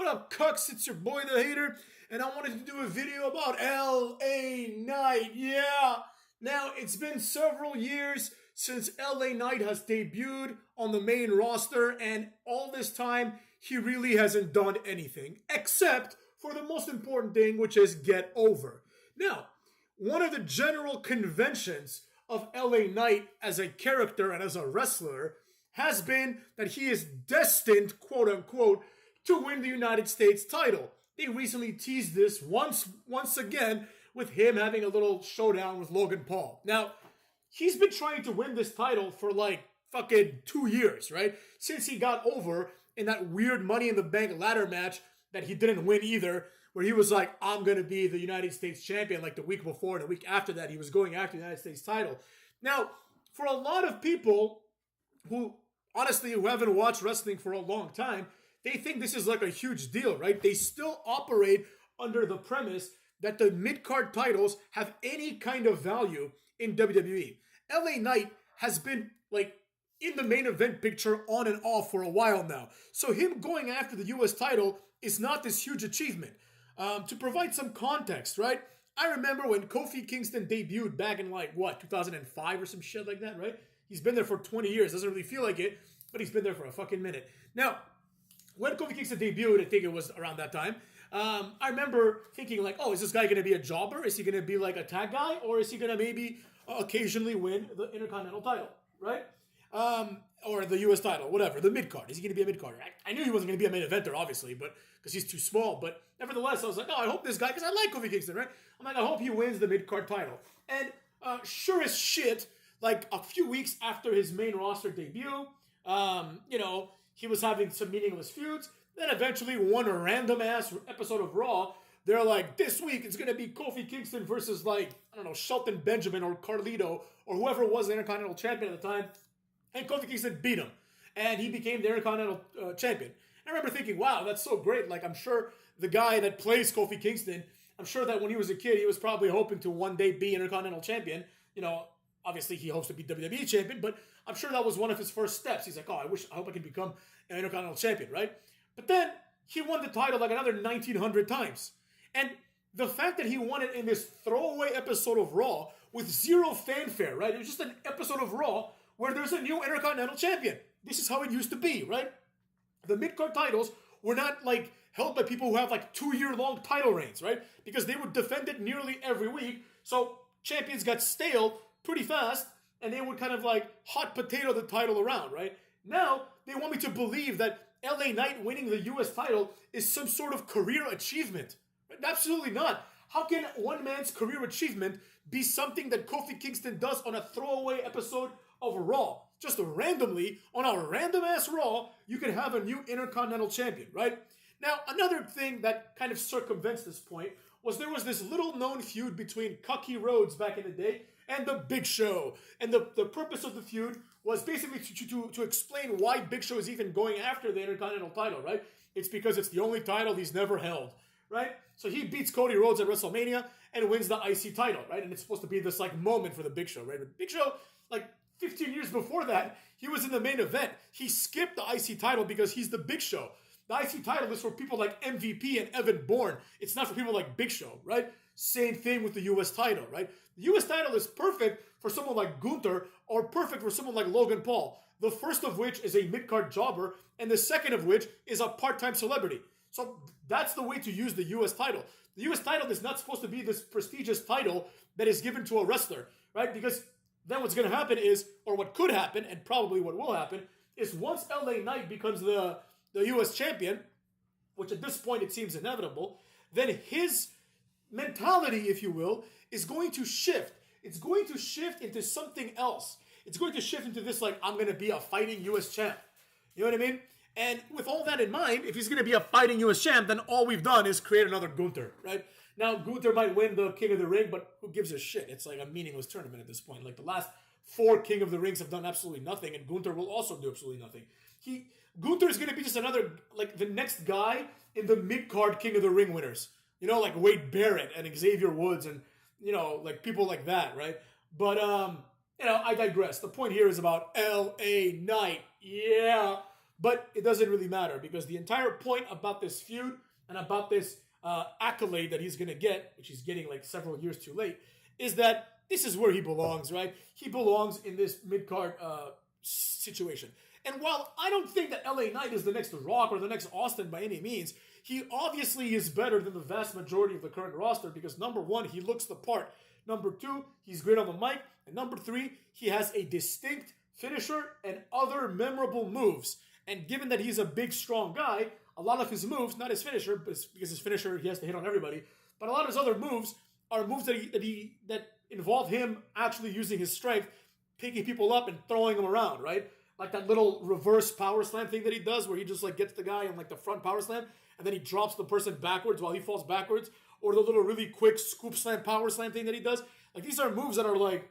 up, cucks? It's your boy the Hater, and I wanted to do a video about LA Knight. Yeah! Now, it's been several years since LA Knight has debuted on the main roster, and all this time, he really hasn't done anything, except for the most important thing, which is get over. Now, one of the general conventions of LA Knight as a character and as a wrestler has been that he is destined, quote unquote, to win the United States title. They recently teased this once again with him having a little showdown with Logan Paul. Now, he's been trying to win this title for like fucking 2 years, right? Since he got over in that weird Money in the Bank ladder match that he didn't win either, where he was like, I'm going to be the United States champion like the week before, and the week after that, he was going after the United States title. Now, for a lot of people who honestly haven't watched wrestling for a long time, they think this is like a huge deal, right? They still operate under the premise that the mid-card titles have any kind of value in WWE. LA Knight has been like in the main event picture on and off for a while now. So him going after the US title is not this huge achievement. To provide some context, right? I remember when Kofi Kingston debuted back in 2005 or some shit like that, right? He's been there for 20 years. Doesn't really feel like it, but he's been there for a fucking minute. Now, when Kofi Kingston debuted, I think it was around that time, I remember thinking like, oh, is this guy going to be a jobber? Is he going to be like a tag guy? Or is he going to maybe occasionally win the Intercontinental title, right? Or the US title, whatever, the mid-card. Is he going to be a mid-carder? I knew he wasn't going to be a main eventer, obviously, but because he's too small. But nevertheless, I was like, oh, I hope this guy, because I like Kofi Kingston, right? I'm like, I hope he wins the mid-card title. And sure as shit, like a few weeks after his main roster debut, he was having some meaningless feuds. Then eventually, one random-ass episode of Raw, they're like, this week it's going to be Kofi Kingston versus, Shelton Benjamin or Carlito or whoever was the Intercontinental Champion at the time. And Kofi Kingston beat him. And he became the Intercontinental Champion. And I remember thinking, wow, that's so great. Like, I'm sure the guy that plays Kofi Kingston, I'm sure that when he was a kid, he was probably hoping to one day be Intercontinental Champion. Obviously he hopes to be WWE Champion, but I'm sure that was one of his first steps. He's like, oh, I hope I can become an Intercontinental Champion, right? But then he won the title like another 1,900 times. And the fact that he won it in this throwaway episode of Raw with zero fanfare, right? It was just an episode of Raw where there's a new Intercontinental Champion. This is how it used to be, right? The mid-card titles were not held by people who have 2-year-long title reigns, right? Because they would defend it nearly every week. So champions got stale pretty fast, and they would kind of hot potato the title around, right? Now, they want me to believe that LA Knight winning the US title is some sort of career achievement. Right? Absolutely not. How can one man's career achievement be something that Kofi Kingston does on a throwaway episode of Raw? Just randomly, on a random-ass Raw, you can have a new Intercontinental Champion, right? Now, another thing that kind of circumvents this point was there was this little-known feud between Cucky Rhodes back in the day and the Big Show. And the purpose of the feud was basically to explain why Big Show is even going after the Intercontinental title, right? It's because it's the only title he's never held, right? So he beats Cody Rhodes at WrestleMania and wins the IC title, right? And it's supposed to be this moment for the Big Show, right? But Big Show, 15 years before that, he was in the main event. He skipped the IC title because he's the Big Show. The IC title is for people like MVP and Evan Bourne. It's not for people like Big Show, right? Same thing with the US title, right? The US title is perfect for someone like Gunther or perfect for someone like Logan Paul. The first of which is a mid-card jobber, and the second of which is a part-time celebrity. So that's the way to use the US title. The US title is not supposed to be this prestigious title that is given to a wrestler, right? Because then what's going to happen is, or what could happen, and probably what will happen, is once LA Knight becomes the US champion, which at this point it seems inevitable, then his mentality, if you will, is going to shift. It's going to shift into something else. It's going to shift into this I'm going to be a fighting US champ. You know what I mean? And with all that in mind, if he's going to be a fighting US champ, then all we've done is create another Gunther, right? Now, Gunther might win the King of the Ring, but who gives a shit? It's like a meaningless tournament at this point. The last 4 King of the Rings have done absolutely nothing, and Gunther will also do absolutely nothing. Gunther is going to be just another, the next guy in the mid-card King of the Ring winners. Wade Barrett and Xavier Woods and, people like that, right? But, I digress. The point here is about LA Knight. Yeah. But it doesn't really matter because the entire point about this feud and about this accolade that he's going to get, which he's getting like several years too late, is that this is where he belongs, right? He belongs in this mid-card situation. And while I don't think that LA Knight is the next Rock or the next Austin by any means, he obviously is better than the vast majority of the current roster because number one, he looks the part. Number two, he's great on the mic. And number three, he has a distinct finisher and other memorable moves. And given that he's a big, strong guy, a lot of his moves, not his finisher, but because his finisher, he has to hit on everybody, but a lot of his other moves are moves that involve him actually using his strength, picking people up and throwing them around, right? Like that little reverse power slam thing that he does where he just like gets the guy on like the front power slam and then he drops the person backwards while he falls backwards, or the little really quick scoop slam power slam thing that he does. Like these are moves that are like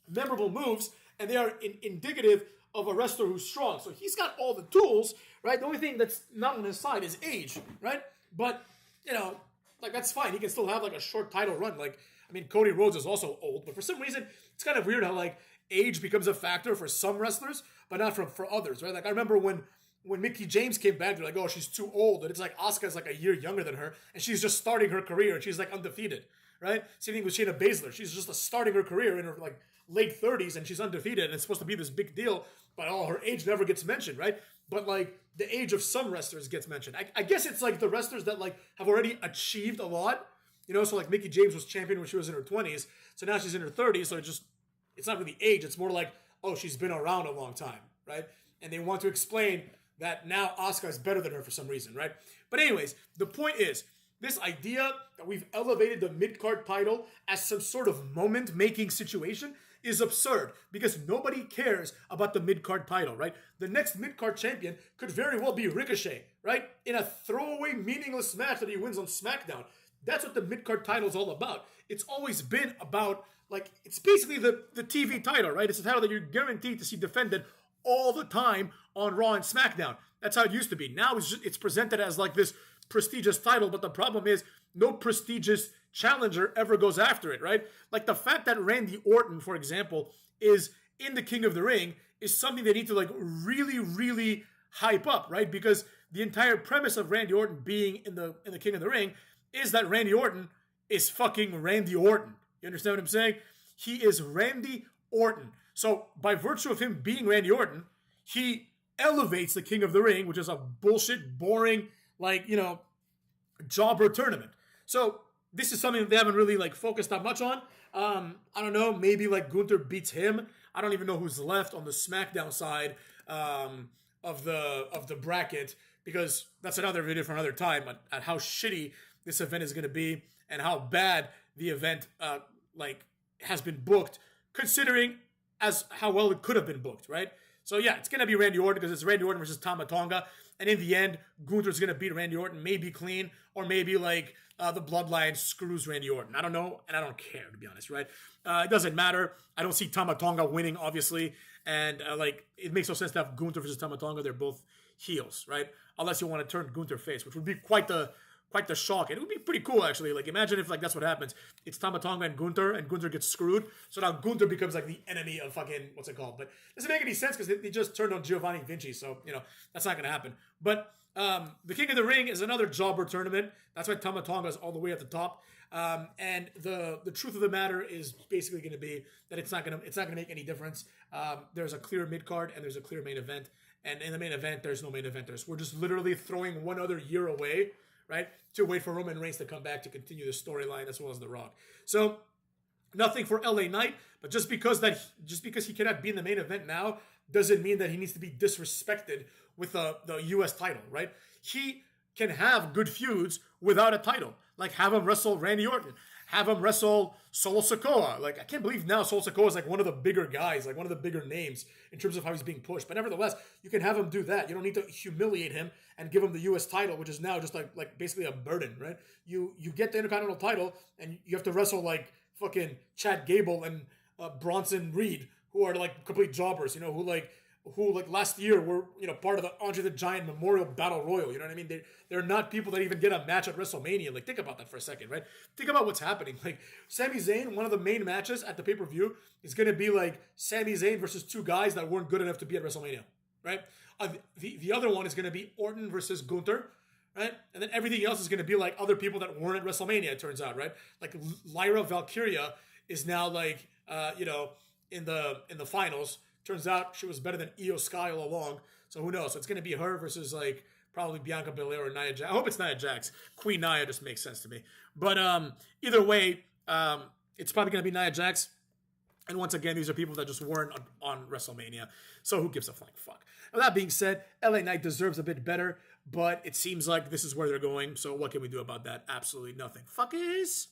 memorable moves and they are indicative of a wrestler who's strong. So he's got all the tools, right? The only thing that's not on his side is age, right? But, you know, like that's fine. He can still have like a short title run. Like, I mean, Cody Rhodes is also old, but for some reason, it's kind of weird how like age becomes a factor for some wrestlers, but not for others, right? Like I remember when Mickie James came back, they're like, oh, she's too old. And it's like Asuka's like a year younger than her, and she's just starting her career, and she's like undefeated, right? Same thing with Shayna Baszler. She's just starting her career in her like late 30s, and she's undefeated, and it's supposed to be this big deal, but her age never gets mentioned, right? But like the age of some wrestlers gets mentioned. I guess it's like the wrestlers that like have already achieved a lot, you know. So like Mickie James was champion when she was in her 20s, so now she's in her 30s. So it's not really age. It's more like, oh, she's been around a long time, right? And they want to explain that now Asuka is better than her for some reason, right? But anyways, the point is, this idea that we've elevated the mid-card title as some sort of moment-making situation is absurd because nobody cares about the mid-card title, right? The next mid-card champion could very well be Ricochet, right? In a throwaway, meaningless match that he wins on SmackDown. That's what the mid-card title is all about. It's always been about, like, it's basically the TV title, right? It's a title that you're guaranteed to see defended all the time on Raw and SmackDown. That's how it used to be. Now it's presented as like this prestigious title, but the problem is no prestigious challenger ever goes after it, right? Like the fact that Randy Orton, for example, is in the King of the Ring is something they need to like really, really hype up, right? Because the entire premise of Randy Orton being in the King of the Ring is that Randy Orton is fucking Randy Orton. You understand what I'm saying? He is Randy Orton. So by virtue of him being Randy Orton, he elevates the King of the Ring, which is a bullshit, boring, like, you know, jobber tournament. So this is something that they haven't really like focused that much on. I don't know, maybe like Gunther beats him. I don't even know who's left on the SmackDown side of the bracket, because that's another video for another time at how shitty this event is going to be and how bad the event like has been booked, considering as how well it could have been booked, right? So yeah, it's going to be Randy Orton because it's Randy Orton versus Tama Tonga. And in the end, Gunther's going to beat Randy Orton, maybe clean, or maybe like the Bloodline screws Randy Orton. I don't know, and I don't care, to be honest, right? It doesn't matter. I don't see Tama Tonga winning, obviously. And like, it makes no sense to have Gunther versus Tama Tonga. They're both heels, right? Unless you want to turn Gunther face, which would be quite the shock. And it would be pretty cool, actually. Like, imagine if like that's what happens. It's Tama Tonga and Gunther gets screwed. So now Gunther becomes like the enemy of fucking, what's it called? But it doesn't make any sense because they just turned on Giovanni Vinci. So, you know, that's not going to happen. But the King of the Ring is another jobber tournament. That's why Tama Tonga is all the way at the top. And the truth of the matter is basically going to be that it's not going to make any difference. There's a clear mid card and there's a clear main event. And in the main event, there's no main eventers. We're just literally throwing one other year away, right, to wait for Roman Reigns to come back to continue the storyline as well as The Rock. So nothing for LA Knight, but just because he cannot be in the main event now doesn't mean that he needs to be disrespected with the U.S. title, right? He can have good feuds without a title. Like, have him wrestle Randy Orton. Have him wrestle Solo Sikoa. Like, I can't believe now Solo Sikoa is like one of the bigger guys, like one of the bigger names in terms of how he's being pushed. But nevertheless, you can have him do that. You don't need to humiliate him and give him the U.S. title, which is now just like basically a burden, right? You get the Intercontinental title and you have to wrestle like fucking Chad Gable and Bronson Reed, who are like complete jobbers, you know, who last year were, you know, part of the Andre the Giant Memorial Battle Royal. You know what I mean? They're not people that even get a match at WrestleMania. Like, think about that for a second, right? Think about what's happening. Like, Sami Zayn, one of the main matches at the pay-per-view is going to be like Sami Zayn versus two guys that weren't good enough to be at WrestleMania, right? The other one is going to be Orton versus Gunther, right? And then everything else is going to be like other people that weren't at WrestleMania, it turns out, right? Like Lyra Valkyria is now like, in the finals. Turns out she was better than Io Sky all along. So who knows? So it's going to be her versus like probably Bianca Belair or Nia Jax. I hope it's Nia Jax. Queen Nia just makes sense to me. But either way, it's probably going to be Nia Jax. And once again, these are people that just weren't on WrestleMania. So who gives a flying fuck? Now, that being said, LA Knight deserves a bit better, but it seems like this is where they're going. So what can we do about that? Absolutely nothing. Fuckers.